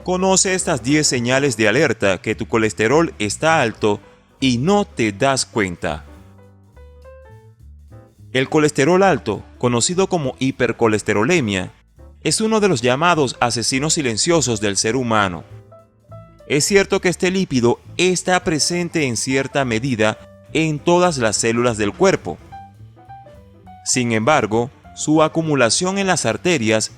Conoce estas 10 señales de alerta que tu colesterol está alto y no te das cuenta. El colesterol alto, conocido como hipercolesterolemia, es uno de los llamados asesinos silenciosos del ser humano. Es cierto que este lípido está presente en cierta medida en todas las células del cuerpo. Sin embargo, su acumulación en las arterias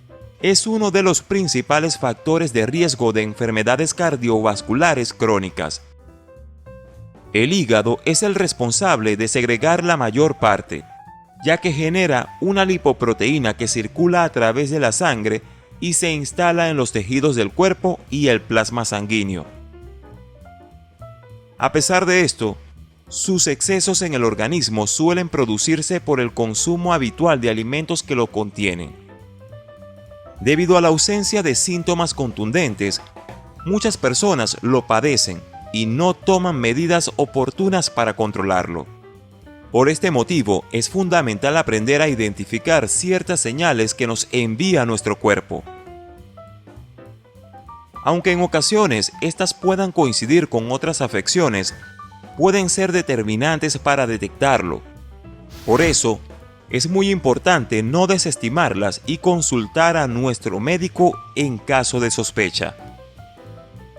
es uno de los principales factores de riesgo de enfermedades cardiovasculares crónicas. El hígado es el responsable de segregar la mayor parte, ya que genera una lipoproteína que circula a través de la sangre y se instala en los tejidos del cuerpo y el plasma sanguíneo. A pesar de esto, sus excesos en el organismo suelen producirse por el consumo habitual de alimentos que lo contienen. Debido a la ausencia de síntomas contundentes, muchas personas lo padecen y no toman medidas oportunas para controlarlo. Por este motivo, es fundamental aprender a identificar ciertas señales que nos envía nuestro cuerpo. Aunque en ocasiones estas puedan coincidir con otras afecciones, pueden ser determinantes para detectarlo. Por eso, es muy importante no desestimarlas y consultar a nuestro médico en caso de sospecha.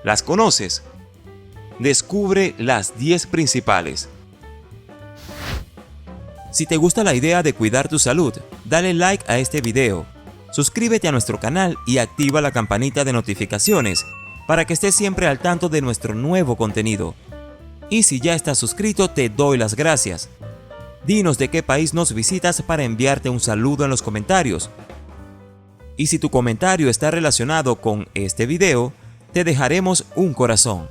¿Las conoces? Descubre las 10 principales. Si te gusta la idea de cuidar tu salud, dale like a este video, suscríbete a nuestro canal y activa la campanita de notificaciones para que estés siempre al tanto de nuestro nuevo contenido. Y si ya estás suscrito, te doy las gracias. Dinos de qué país nos visitas para enviarte un saludo en los comentarios. Y si tu comentario está relacionado con este video, te dejaremos un corazón.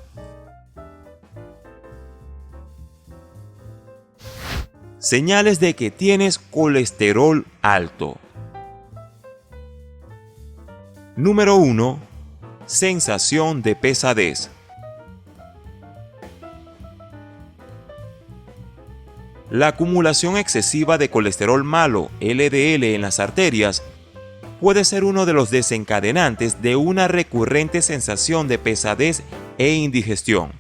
Señales de que tienes colesterol alto. Número 1. Sensación de pesadez. La acumulación excesiva de colesterol malo, LDL, en las arterias puede ser uno de los desencadenantes de una recurrente sensación de pesadez e indigestión.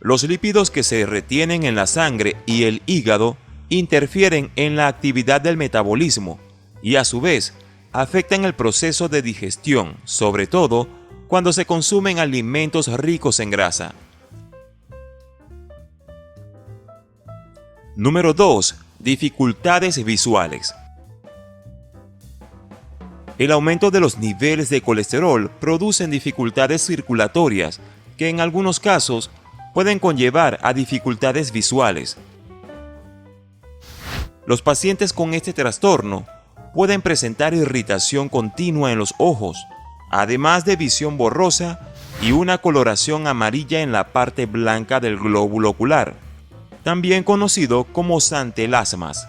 Los lípidos que se retienen en la sangre y el hígado interfieren en la actividad del metabolismo y a su vez afectan el proceso de digestión, sobre todo cuando se consumen alimentos ricos en grasa. Número 2. Dificultades visuales. El aumento de los niveles de colesterol producen dificultades circulatorias que en algunos casos pueden conllevar a dificultades visuales. Los pacientes con este trastorno pueden presentar irritación continua en los ojos, además de visión borrosa y una coloración amarilla en la parte blanca del glóbulo ocular, también conocido como santelasmas.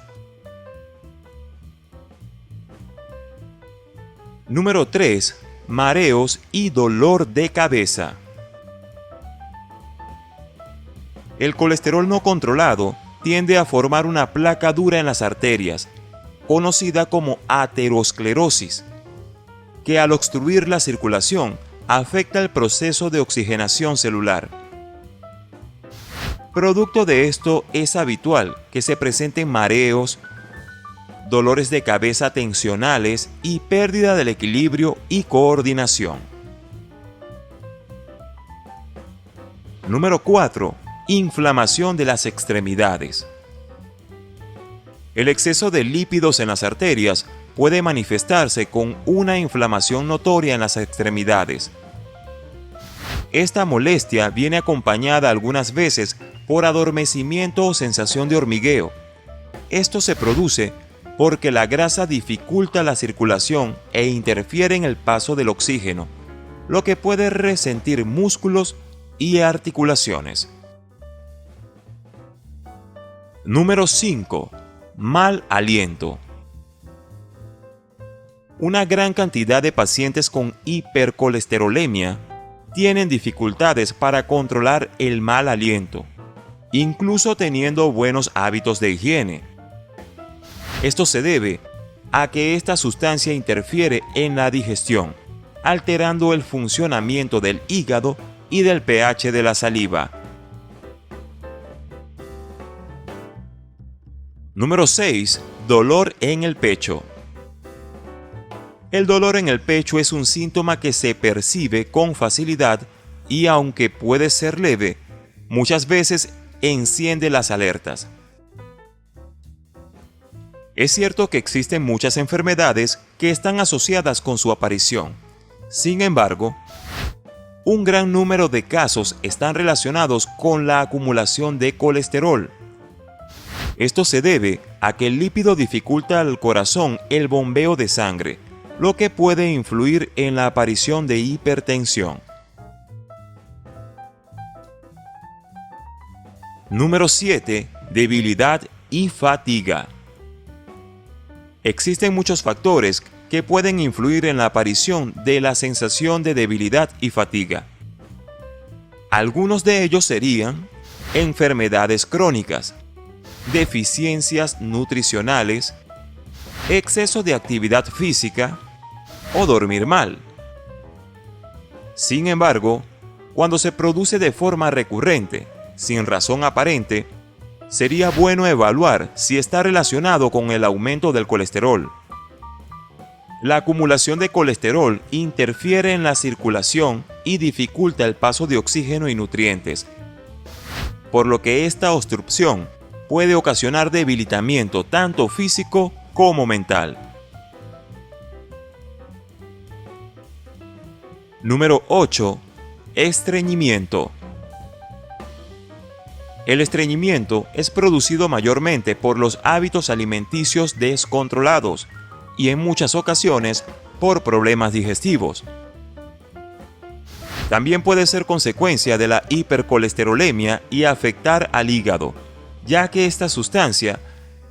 Número 3. Mareos y dolor de cabeza. El colesterol no controlado tiende a formar una placa dura en las arterias, conocida como aterosclerosis, que al obstruir la circulación afecta el proceso de oxigenación celular. Producto de esto es habitual que se presenten mareos, dolores de cabeza tensionales y pérdida del equilibrio y coordinación. Número 4. Inflamación de las extremidades. El exceso de lípidos en las arterias puede manifestarse con una inflamación notoria en las extremidades. Esta molestia viene acompañada algunas veces por adormecimiento o sensación de hormigueo. Esto se produce porque la grasa dificulta la circulación e interfiere en el paso del oxígeno, lo que puede resentir músculos y articulaciones. Número 5. Mal aliento. Una gran cantidad de pacientes con hipercolesterolemia tienen dificultades para controlar el mal aliento, incluso teniendo buenos hábitos de higiene. Esto se debe a que esta sustancia interfiere en la digestión, alterando el funcionamiento del hígado y del pH de la saliva. Número 6. Dolor en el pecho. El dolor en el pecho es un síntoma que se percibe con facilidad y, aunque puede ser leve, muchas veces enciende las alertas. Es cierto que existen muchas enfermedades que están asociadas con su aparición. Sin embargo, un gran número de casos están relacionados con la acumulación de colesterol. Esto se debe a que el lípido dificulta al corazón el bombeo de sangre, lo que puede influir en la aparición de hipertensión. Número 7. Debilidad y fatiga. Existen muchos factores que pueden influir en la aparición de la sensación de debilidad y fatiga. Algunos de ellos serían enfermedades crónicas, deficiencias nutricionales, exceso de actividad física o dormir mal. Sin embargo, cuando se produce de forma recurrente, sin razón aparente, sería bueno evaluar si está relacionado con el aumento del colesterol. La acumulación de colesterol interfiere en la circulación y dificulta el paso de oxígeno y nutrientes, por lo que esta obstrucción puede ocasionar debilitamiento tanto físico como mental. Número 8. Estreñimiento. El estreñimiento es producido mayormente por los hábitos alimenticios descontrolados y en muchas ocasiones por problemas digestivos. También puede ser consecuencia de la hipercolesterolemia y afectar al hígado, ya que esta sustancia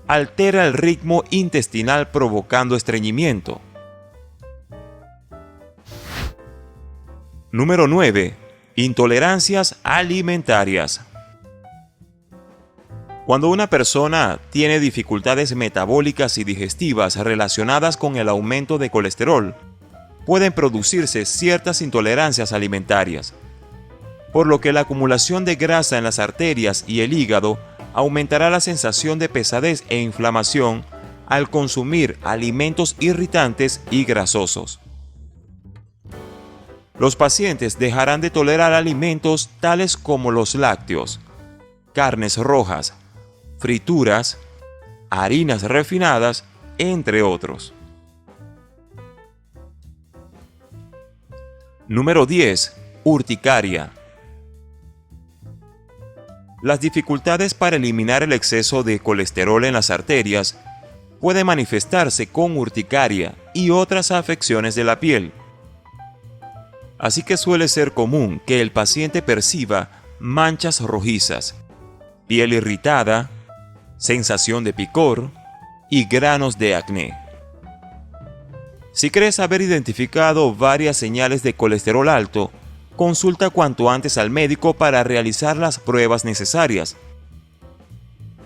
altera el ritmo intestinal provocando estreñimiento. Número 9. Intolerancias alimentarias. Cuando una persona tiene dificultades metabólicas y digestivas relacionadas con el aumento de colesterol, pueden producirse ciertas intolerancias alimentarias, por lo que la acumulación de grasa en las arterias y el hígado aumentará la sensación de pesadez e inflamación al consumir alimentos irritantes y grasosos. Los pacientes dejarán de tolerar alimentos tales como los lácteos, carnes rojas, frituras, harinas refinadas, entre otros. Número 10. Urticaria. Las dificultades para eliminar el exceso de colesterol en las arterias pueden manifestarse con urticaria y otras afecciones de la piel. Así que suele ser común que el paciente perciba manchas rojizas, piel irritada, sensación de picor y granos de acné. Si crees haber identificado varias señales de colesterol alto, consulta cuanto antes al médico para realizar las pruebas necesarias.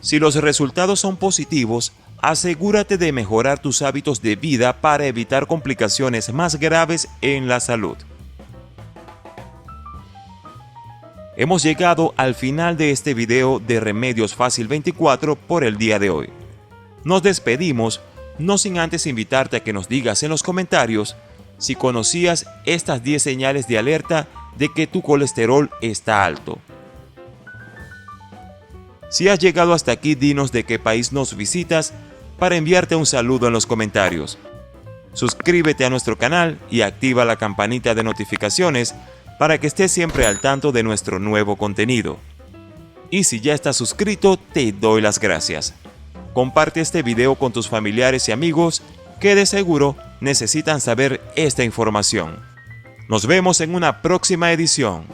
Si los resultados son positivos, asegúrate de mejorar tus hábitos de vida para evitar complicaciones más graves en la salud. Hemos llegado al final de este video de Remedios Fácil 24 por el día de hoy. Nos despedimos, no sin antes invitarte a que nos digas en los comentarios si conocías estas 10 señales de alerta de que tu colesterol está alto. Si has llegado hasta aquí, dinos de qué país nos visitas para enviarte un saludo en los comentarios. Suscríbete a nuestro canal y activa la campanita de notificaciones para que estés siempre al tanto de nuestro nuevo contenido. Y si ya estás suscrito, te doy las gracias. Comparte este video con tus familiares y amigos que de seguro necesitan saber esta información. Nos vemos en una próxima edición.